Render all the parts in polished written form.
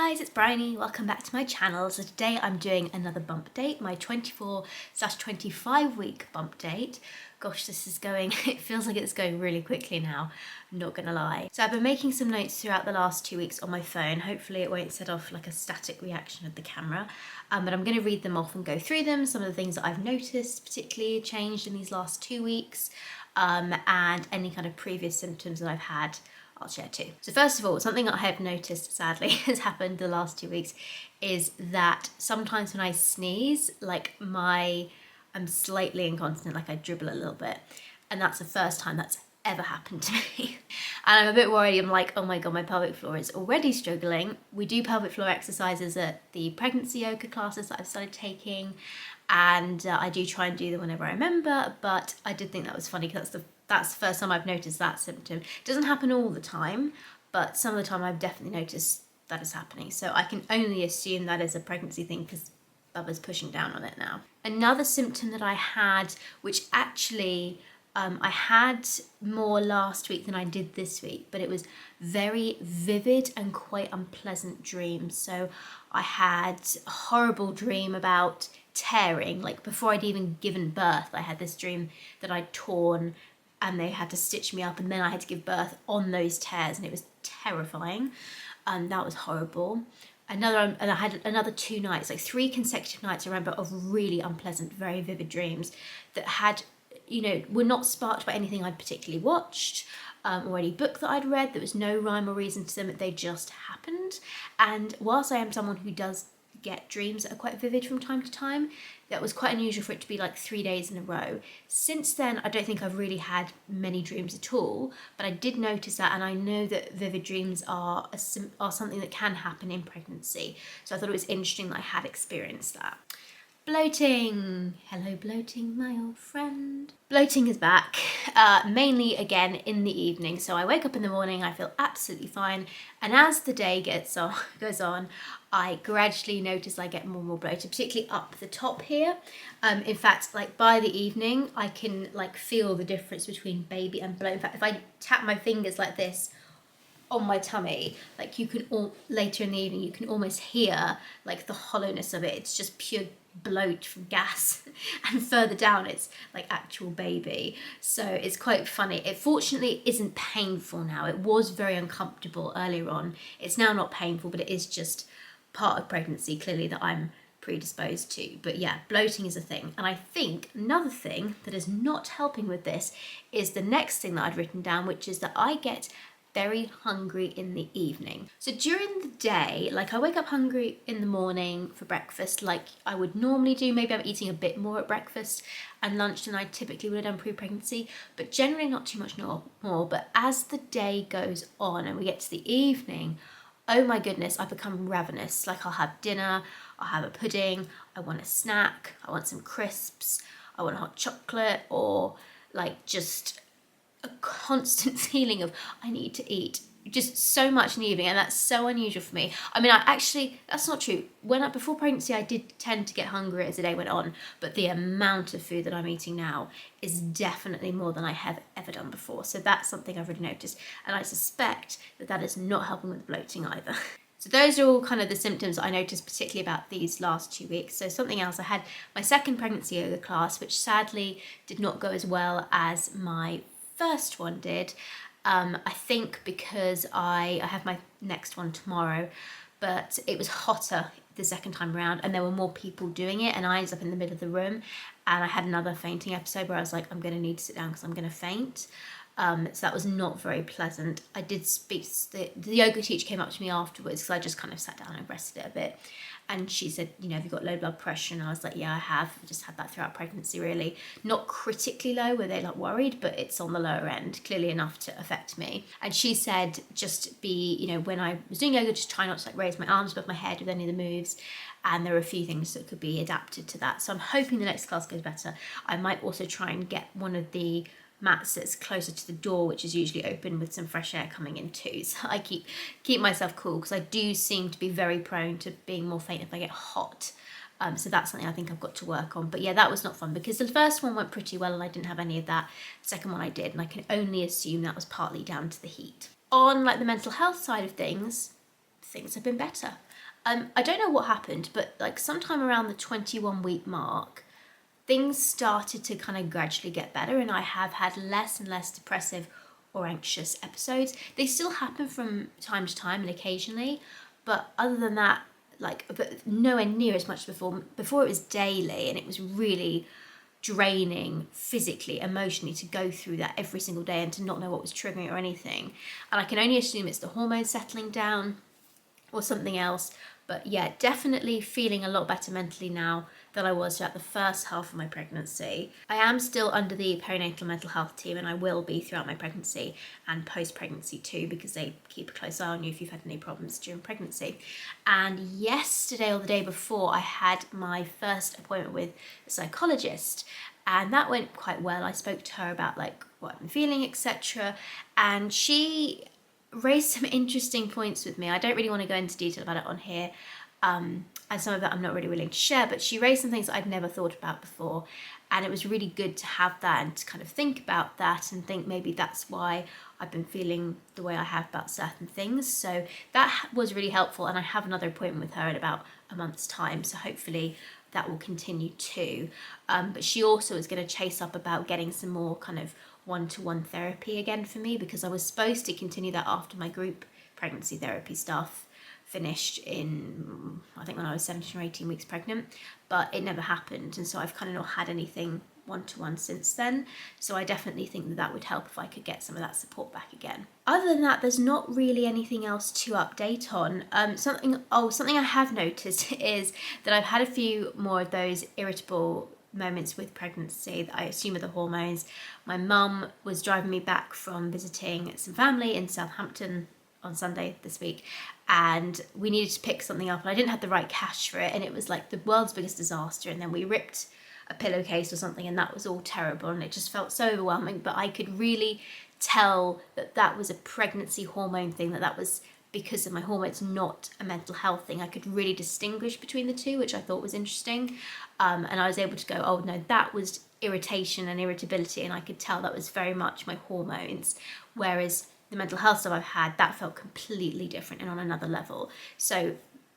guys, it's Bryony. Welcome back to my channel. So today I'm doing another bump date, my 24/25 week bump date. Gosh, this is going, it feels like it's going really quickly now, I'm not gonna lie. So I've been making some notes throughout the last 2 weeks on my phone. Hopefully it won't set off like a static reaction of the camera, but I'm gonna read them off and go through them. Some of the things that I've noticed particularly changed in these last 2 weeks, and any kind of previous symptoms that I've had I'll share too. So first of all, something I have noticed sadly has happened the last 2 weeks is that sometimes when I sneeze, like I'm slightly incontinent, like I dribble a little bit. And that's the first time that's ever happened to me. And I'm a bit worried. I'm like, oh my God, my pelvic floor is already struggling. We do pelvic floor exercises at the pregnancy yoga classes that I've started taking. And I do try and do them whenever I remember, but I did think that was funny because that's the first time I've noticed that symptom. It doesn't happen all the time, but some of the time I've definitely noticed that is happening. So I can only assume that is a pregnancy thing because Bubba's pushing down on it now. Another symptom that I had, which actually I had more last week than I did this week, but it was very vivid and quite unpleasant dreams. So I had a horrible dream about tearing, like before I'd even given birth. I had this dream that I'd torn and they had to stitch me up and then I had to give birth on those tears and it was terrifying. That was horrible. And I had another 2 nights, like 3 consecutive nights I remember of really unpleasant, very vivid dreams that had, were not sparked by anything I'd particularly watched or any book that I'd read. There was no rhyme or reason to them, they just happened. And whilst I am someone who does get dreams that are quite vivid from time to time, that was quite unusual for it to be like 3 days in a row. Since then, I don't think I've really had many dreams at all, but I did notice that, and I know that vivid dreams are something that can happen in pregnancy. So I thought it was interesting that I had experienced that. Bloating. Hello bloating, my old friend. Bloating is back, mainly again in the evening. So I wake up in the morning, I feel absolutely fine. And as the day goes on, I gradually notice I get more and more bloated, particularly up the top here. In fact, like by the evening, I can like feel the difference between baby and bloat. In fact, if I tap my fingers like this on my tummy, like later in the evening, you can almost hear like the hollowness of it. It's just pure bloat from gas. And further down it's like actual baby, so it's quite funny. It fortunately isn't painful now. It was very uncomfortable earlier on. It's now not painful, but it is just part of pregnancy clearly that I'm predisposed to. But yeah, bloating is a thing. And I think another thing that is not helping with this is the next thing that I'd written down, which is that I get very hungry in the evening. So during the day, like I wake up hungry in the morning for breakfast like I would normally do. Maybe I'm eating a bit more at breakfast and lunch than I typically would have done pre-pregnancy, but generally not too much more. But as the day goes on and we get to the evening, oh my goodness, I become ravenous. Like I'll have dinner, I'll have a pudding, I want a snack, I want some crisps, I want a hot chocolate, or like just a constant feeling of I need to eat, just so much in the evening, and that's so unusual for me. I mean, that's not true. Before pregnancy, I did tend to get hungrier as the day went on, but the amount of food that I'm eating now is definitely more than I have ever done before. So that's something I've really noticed, and I suspect that is not helping with bloating either. So those are all kind of the symptoms that I noticed particularly about these last 2 weeks. So something else, I had my second pregnancy yoga class, which sadly did not go as well as my first one did. I think because I have my next one tomorrow, but it was hotter the second time around and there were more people doing it and I was up in the middle of the room and I had another fainting episode where I was like, I'm going to need to sit down because I'm going to faint. So that was not very pleasant. I did speak, the yoga teacher came up to me afterwards because I just kind of sat down and rested it a bit. And she said, have you got low blood pressure? And I was like, yeah, I have. I just had that throughout pregnancy, really. Not critically low where they're like worried, but it's on the lower end, clearly enough to affect me. And she said, just be, when I was doing yoga, just try not to like raise my arms above my head with any of the moves. And there are a few things that could be adapted to that. So I'm hoping the next class goes better. I might also try and get one of the mats that's closer to the door, which is usually open with some fresh air coming in too. So I keep myself cool because I do seem to be very prone to being more faint if I get hot. So that's something I think I've got to work on. But yeah, that was not fun because the first one went pretty well and I didn't have any of that. The second one I did, and I can only assume that was partly down to the heat. On like the mental health side of things, things have been better. I don't know what happened, but like sometime around the 21-week mark, things started to kind of gradually get better, and I have had less and less depressive or anxious episodes. They still happen from time to time and occasionally, but other than that, but nowhere near as much before. Before it was daily, and it was really draining physically, emotionally, to go through that every single day and to not know what was triggering it or anything. And I can only assume it's the hormones settling down or something else. But yeah, definitely feeling a lot better mentally now than I was throughout the first half of my pregnancy. I am still under the perinatal mental health team, and I will be throughout my pregnancy and post-pregnancy too, because they keep a close eye on you if you've had any problems during pregnancy. And yesterday or the day before, I had my first appointment with a psychologist, and that went quite well. I spoke to her about like what I'm feeling, etc. And she raised some interesting points with me. I don't really want to go into detail about it on here, and some of that I'm not really willing to share, but she raised some things that I'd never thought about before, and it was really good to have that and to kind of think about that and think maybe that's why I've been feeling the way I have about certain things. So that was really helpful, and I have another appointment with her in about a month's time, so hopefully that will continue too. But she also is going to chase up about getting some more kind of one-to-one therapy again for me, because I was supposed to continue that after my group pregnancy therapy stuff finished in, I think when I was 17 or 18 weeks pregnant, but it never happened, and so I've kind of not had anything one-to-one since then. So I definitely think that that would help if I could get some of that support back again. Other than that, there's not really anything else to update on. Something I have noticed is that I've had a few more of those irritable moments with pregnancy that I assume are the hormones. My mum was driving me back from visiting some family in Southampton on Sunday this week, and we needed to pick something up, and I didn't have the right cash for it, and it was like the world's biggest disaster, and then we ripped a pillowcase or something, and that was all terrible, and it just felt so overwhelming. But I could really tell that that was a pregnancy hormone thing, that was because of my hormones, not a mental health thing. I could really distinguish between the two, which I thought was interesting. And I was able to go, oh no, that was irritation and irritability, and I could tell that was very much my hormones. Whereas the mental health stuff I've had, that felt completely different and on another level. So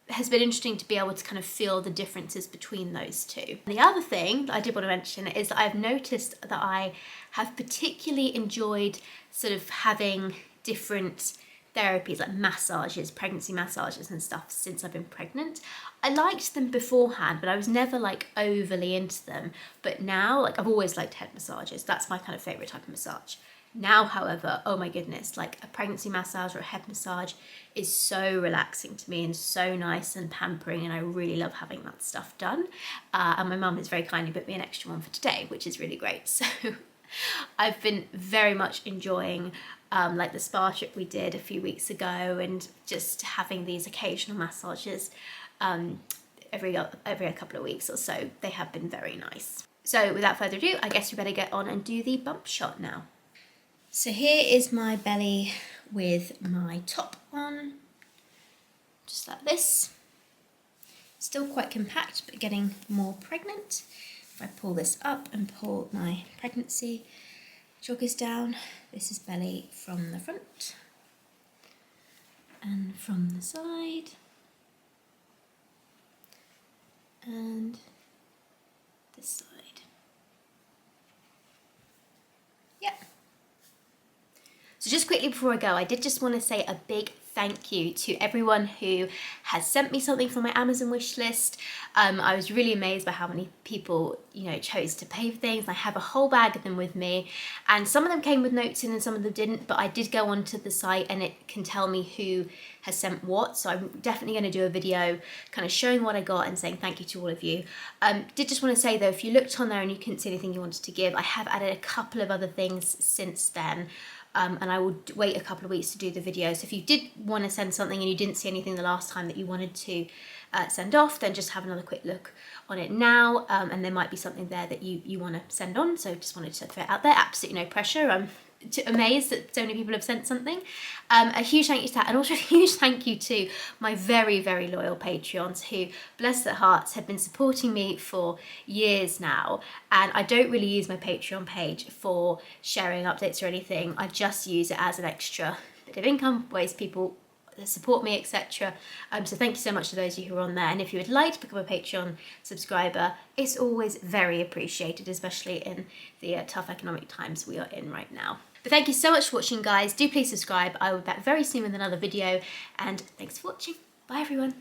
it has been interesting to be able to kind of feel the differences between those two. The other thing that I did want to mention is that I've noticed that I have particularly enjoyed sort of having different therapies like massages, pregnancy massages and stuff since I've been pregnant. I liked them beforehand, but I was never like overly into them. But now, like, I've always liked head massages. That's my kind of favourite type of massage. Now, however, oh my goodness, like a pregnancy massage or a head massage is so relaxing to me and so nice and pampering, and I really love having that stuff done. And my mum has very kindly put me an extra one for today, which is really great. So I've been very much enjoying like the spa trip we did a few weeks ago, and just having these occasional massages every couple of weeks or so. They have been very nice. So without further ado, I guess we better get on and do the bump shot now. So here is my belly with my top on, just like this. Still quite compact, but getting more pregnant. If I pull this up and pull my pregnancy joggers down, this is belly from the front and from the side and this side. Yep. So just quickly before I go, I did just want to say a big thank you to everyone who has sent me something from my Amazon wish list. I was really amazed by how many people, chose to pay for things. I have a whole bag of them with me, and some of them came with notes in and some of them didn't, but I did go onto the site and it can tell me who has sent what. So I'm definitely going to do a video kind of showing what I got and saying thank you to all of you. Did just want to say though, if you looked on there and you couldn't see anything you wanted to give, I have added a couple of other things since then. And I will wait a couple of weeks to do the video. So if you did want to send something and you didn't see anything the last time that you wanted to send off, then just have another quick look on it now. And there might be something there that you want to send on. So just wanted to throw it out there. Absolutely no pressure. I'm amazed that so many people have sent something. A huge thank you to that, and also a huge thank you to my very, very loyal Patreons who, bless their hearts, have been supporting me for years now. And I don't really use my Patreon page for sharing updates or anything. I just use it as an extra bit of income, ways people that support me, etc. So thank you so much to those of you who are on there. And if you would like to become a Patreon subscriber, it's always very appreciated, especially in the tough economic times we are in right now. But thank you so much for watching, guys. Do please subscribe. I will be back very soon with another video, and thanks for watching. Bye, everyone.